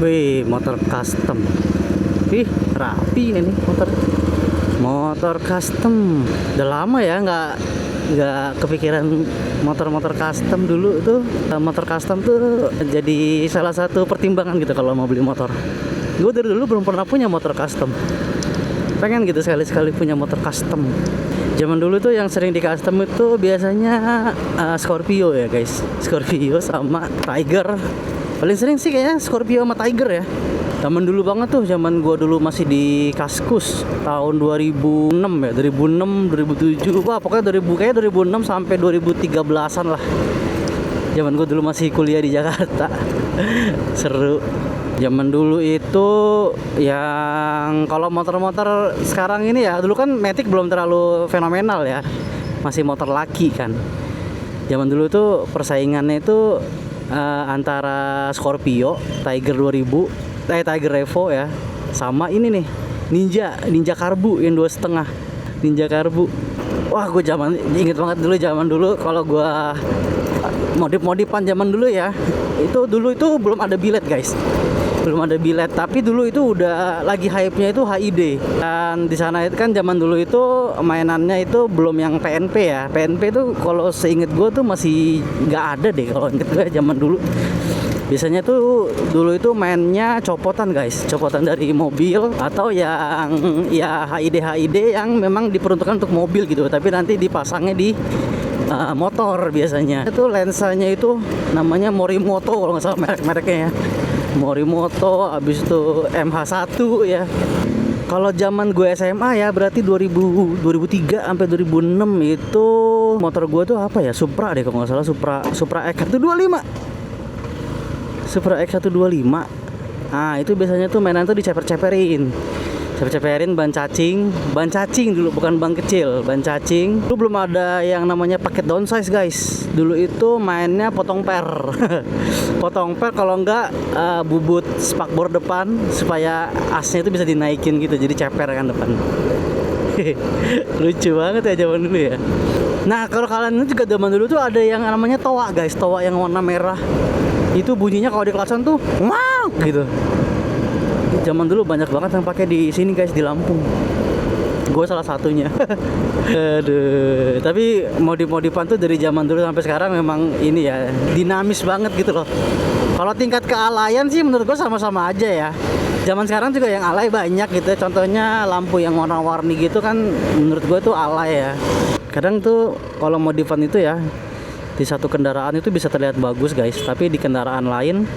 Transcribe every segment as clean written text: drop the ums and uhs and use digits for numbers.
Wih, motor custom. Ih, rapi ini motor. Motor custom. Udah lama ya nggak kepikiran motor-motor custom dulu tuh. Motor custom tuh jadi salah satu pertimbangan gitu kalau mau beli motor. Gue dari dulu belum pernah punya motor custom. Pengen gitu sekali-sekali punya motor custom. Zaman dulu tuh yang sering di custom itu biasanya Scorpio ya guys. Scorpio sama Tiger. Paling sering sih kayaknya Scorpio sama Tiger ya. Zaman dulu banget tuh, zaman gua dulu masih di Kaskus tahun 2006 ya, 2006, 2007. Wah, pokoknya 2006 sampai 2013-an lah. Zaman gua dulu masih kuliah di Jakarta. Seru. Zaman dulu itu yang kalau motor-motor sekarang ini ya, dulu kan Matic belum terlalu fenomenal ya. Masih motor laki kan. Zaman dulu tuh persaingannya itu antara Scorpio, Tiger 2000, Tiger Revo ya, sama ini nih Ninja Karbu yang 2,5 Ninja Karbu. Wah, gue inget banget zaman dulu kalau gue modif-modifan zaman dulu ya. Dulu itu belum ada bilet guys, belum ada bilet, tapi dulu itu udah lagi hype-nya itu HID. Dan di sana itu kan zaman dulu itu mainannya itu belum yang PNP ya. PNP itu kalau seinget gue tuh masih nggak ada deh kalau inget gue zaman dulu. Biasanya tuh dulu itu mainnya copotan guys, copotan dari mobil atau yang ya HID yang memang diperuntukkan untuk mobil gitu, tapi nanti dipasangnya di motor biasanya. Itu lensanya itu namanya Morimoto kalau nggak salah merek-mereknya ya. Morimoto, habis itu MH1 ya. Kalau zaman gue SMA ya berarti 2003 sampai 2006 itu motor gue tuh apa ya? Supra deh kalau nggak salah, Supra X125. Supra X125. Nah, itu biasanya tuh mainan tuh diceper-ceperin. Ceper-ceperin ban cacing dulu, bukan ban kecil, ban cacing. Dulu belum ada yang namanya paket downsize guys. Dulu itu mainnya potong per. Potong per, kalau enggak bubut spakbor depan supaya asnya itu bisa dinaikin gitu, jadi ceper kan depan. Lucu banget ya zaman dulu ya. Nah, kalau kalian juga zaman dulu tuh ada yang namanya toa guys, toa yang warna merah. Itu bunyinya kalau di klakson tuh wow gitu. Zaman dulu banyak banget yang pakai di sini guys, di Lampung. Gue salah satunya. Aduh, tapi modif-modifan tuh dari zaman dulu sampai sekarang memang ini ya, dinamis banget gitu loh. Kalau tingkat kealayan sih menurut gue sama-sama aja ya. Zaman sekarang juga yang alay banyak gitu. Contohnya lampu yang warna-warni gitu kan, menurut gue tuh alay ya. Kadang tuh kalau modifan itu ya, di satu kendaraan itu bisa terlihat bagus guys, tapi di kendaraan lain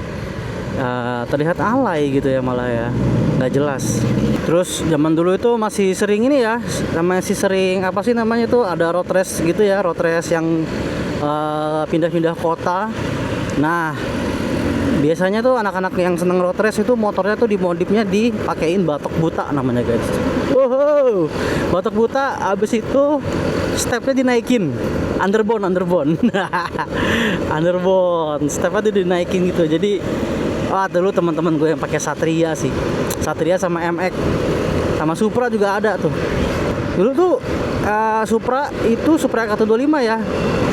terlihat alay gitu ya, malah ya nggak jelas. Terus zaman dulu itu masih sering ini ya, masih sering apa sih namanya tuh, ada road race gitu ya, road race yang pindah-pindah kota. Nah, biasanya tuh anak-anak yang seneng road race itu motornya tuh dimodifnya dipakein batok buta namanya guys. Wow, batok buta, abis itu stepnya dinaikin, underbone underbone, stepnya tuh dinaikin gitu. Jadi dulu teman-teman gue yang pakai Satria sih, Satria sama MX sama Supra juga ada tuh. Dulu tuh Supra itu Supra X125 ya,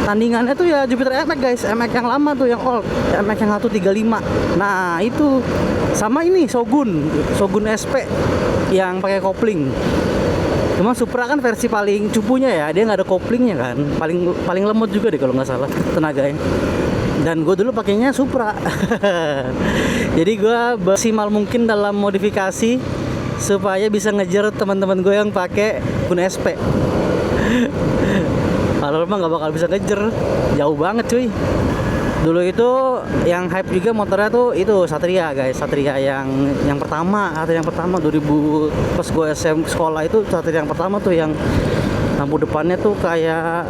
tandingannya tuh ya Jupiter MX guys, MX yang lama tuh, yang old, MX yang 135. Nah itu sama ini Shogun SP yang pakai kopling. Cuma Supra kan versi paling cupunya ya, dia nggak ada koplingnya kan, paling lemot juga deh kalau nggak salah tenaganya. Dan gue dulu pakainya Supra. Jadi gue maksimal mungkin dalam modifikasi supaya bisa ngejar teman-teman gue yang pakai Gun SP. Kalau emang nggak bakal bisa ngejar, jauh banget cuy. Dulu itu yang hype juga motornya tuh itu Satria guys, Satria yang pertama, Satria yang pertama 2000 pas gue sekolah itu, Satria yang pertama tuh yang lampu depannya tuh kayak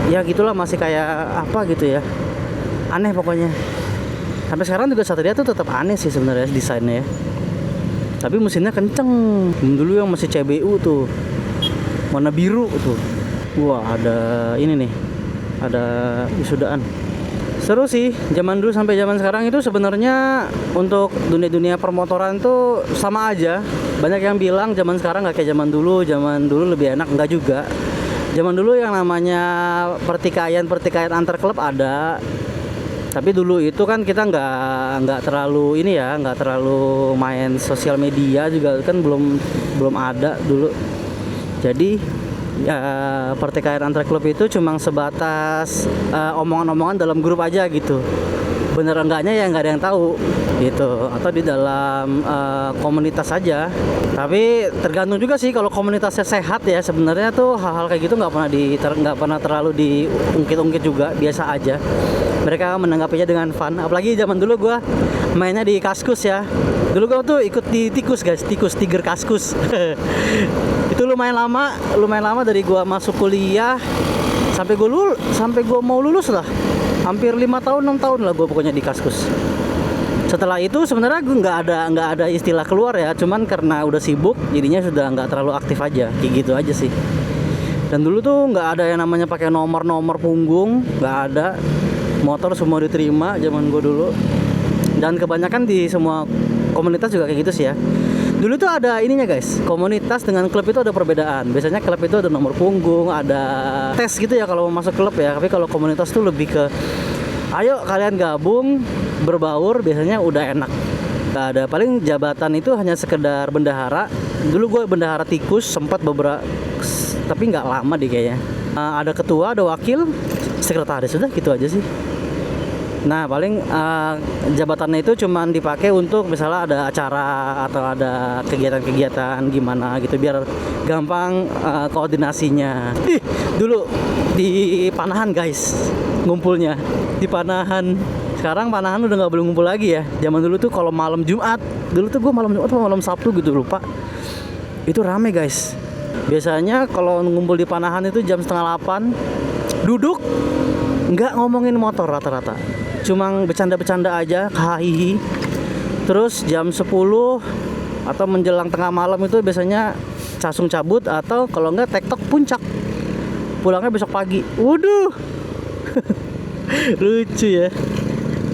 ya gitulah, masih kayak apa gitu ya, aneh pokoknya. Sampai sekarang juga Satria tuh tetap aneh sih sebenarnya desainnya ya. Tapi mesinnya kenceng. Dulu yang masih CBU tuh, warna biru tuh. Wah, ada ini nih, ada wisudaan. Seru sih, zaman dulu sampai zaman sekarang itu sebenarnya untuk dunia permotoran tuh sama aja. Banyak yang bilang zaman sekarang nggak kayak zaman dulu lebih enak, enggak juga. Zaman dulu yang namanya pertikaian antar klub ada, Tapi dulu itu kan kita nggak terlalu ini ya, nggak terlalu main sosial media juga kan belum ada dulu. Jadi ya pertikaian antar klub itu cuma sebatas omongan-omongan dalam grup aja gitu. Bener enggaknya ya nggak ada yang tahu gitu, atau di dalam komunitas aja. Tapi tergantung juga sih, kalau komunitasnya sehat ya sebenarnya tuh hal-hal kayak gitu nggak pernah terlalu diungkit-ungkit juga, biasa aja. Mereka menanggapinya dengan fun. Apalagi zaman dulu gue mainnya di Kaskus ya. Dulu gue tuh ikut di Tikus guys, Tiger Kaskus. Itu lumayan lama dari gue masuk kuliah sampai gue mau lulus lah. Hampir 5 tahun 6 tahun lah gue pokoknya di Kaskus. Setelah itu sebenarnya gue nggak ada istilah keluar ya, cuman karena udah sibuk jadinya sudah nggak terlalu aktif aja, kayak gitu aja sih. Dan dulu tuh nggak ada yang namanya pakai nomor punggung, nggak ada. Motor semua diterima zaman gue dulu. Dan kebanyakan di semua komunitas juga kayak gitu sih ya. Dulu tuh ada ininya guys, komunitas dengan klub itu ada perbedaan. Biasanya klub itu ada nomor punggung, ada tes gitu ya kalau mau masuk klub ya. Tapi kalau komunitas tuh lebih ke ayo kalian gabung, berbaur, biasanya udah enak. Gak ada, paling jabatan itu hanya sekedar bendahara. Dulu gue bendahara Tikus sempat beberapa, tapi nggak lama deh kayaknya. Ada ketua, ada wakil, sekretaris, sudah gitu aja sih. Nah paling jabatannya itu cuma dipakai untuk misalnya ada acara atau ada kegiatan-kegiatan gimana gitu, biar gampang koordinasinya. Dulu di Panahan guys ngumpulnya, di Panahan. Sekarang Panahan udah nggak boleh ngumpul lagi ya. Zaman dulu tuh kalau malam Jumat, dulu tuh gue malam Jumat atau malam Sabtu gitu lupa, itu rame guys. Biasanya kalau ngumpul di Panahan itu jam 7:30, duduk nggak ngomongin motor rata-rata, cuma bercanda-bercanda aja, hahihi. Terus jam 10 atau menjelang tengah malam itu biasanya casung cabut, atau kalau nggak tektok puncak, pulangnya besok pagi. Waduh. Lucu ya,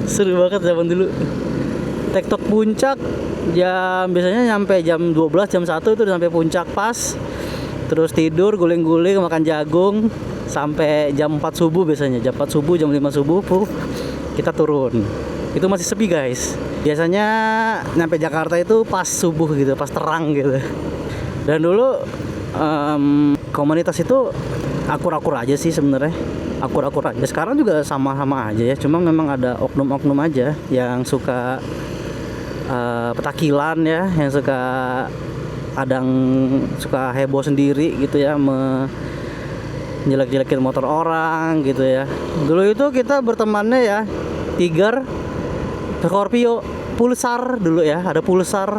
seru banget zaman dulu. Tektok puncak biasanya nyampe jam 12, jam 1 itu udah sampai puncak pas. Terus tidur, guling-guling, makan jagung sampai jam 4 subuh biasanya. Jam 4 subuh, jam 5 subuh kita turun. Itu masih sepi guys. Biasanya nyampe Jakarta itu pas subuh gitu, pas terang gitu. Dan dulu komunitas itu akur-akur aja sih sebenarnya. Akur-akur aja. Sekarang juga sama-sama aja ya. Cuma memang ada oknum-oknum aja yang suka petakilan ya, yang suka heboh sendiri gitu ya, menjelek-jelekin motor orang gitu ya. Dulu itu kita bertemannya ya Tiger, Scorpio, Pulsar dulu ya, ada Pulsar.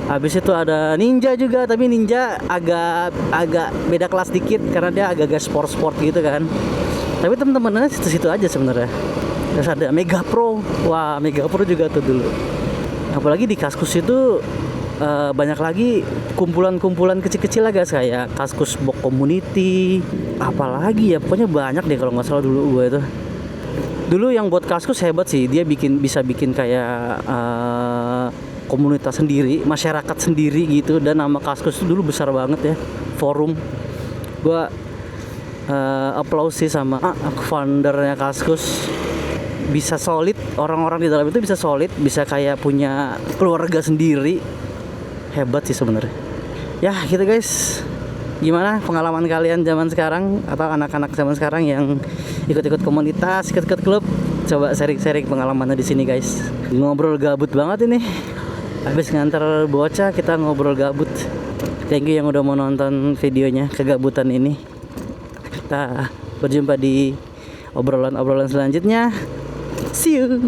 Habis itu ada Ninja juga, tapi Ninja agak beda kelas dikit karena dia agak sport gitu kan. Tapi teman-temannya situ-situ aja sebenarnya. Terus ada Mega Pro. Wah, Mega Pro juga tuh dulu. Apalagi di Kaskus itu banyak lagi kumpulan-kumpulan kecil-kecil lah guys, kayak Kaskus Box Community, apalagi ya, pokoknya banyak deh kalau nggak salah dulu gue itu. Dulu yang buat Kaskus hebat sih, dia bisa bikin kayak komunitas sendiri, masyarakat sendiri gitu. Dan nama Kaskus itu dulu besar banget ya, forum. Gue applause sih sama foundernya Kaskus. Bisa solid, orang-orang di dalam itu bisa solid, bisa kayak punya keluarga sendiri. Hebat sih sebenarnya. Ya gitu guys. Gimana pengalaman kalian zaman sekarang, atau anak-anak zaman sekarang yang ikut-ikut komunitas, ikut-ikut klub? Coba sharing-sharing pengalamannya di sini guys. Ngobrol gabut banget ini. Habis nganter bocah kita ngobrol gabut. Thank you yang udah mau nonton videonya, kegabutan ini. Kita berjumpa di obrolan-obrolan selanjutnya. See you.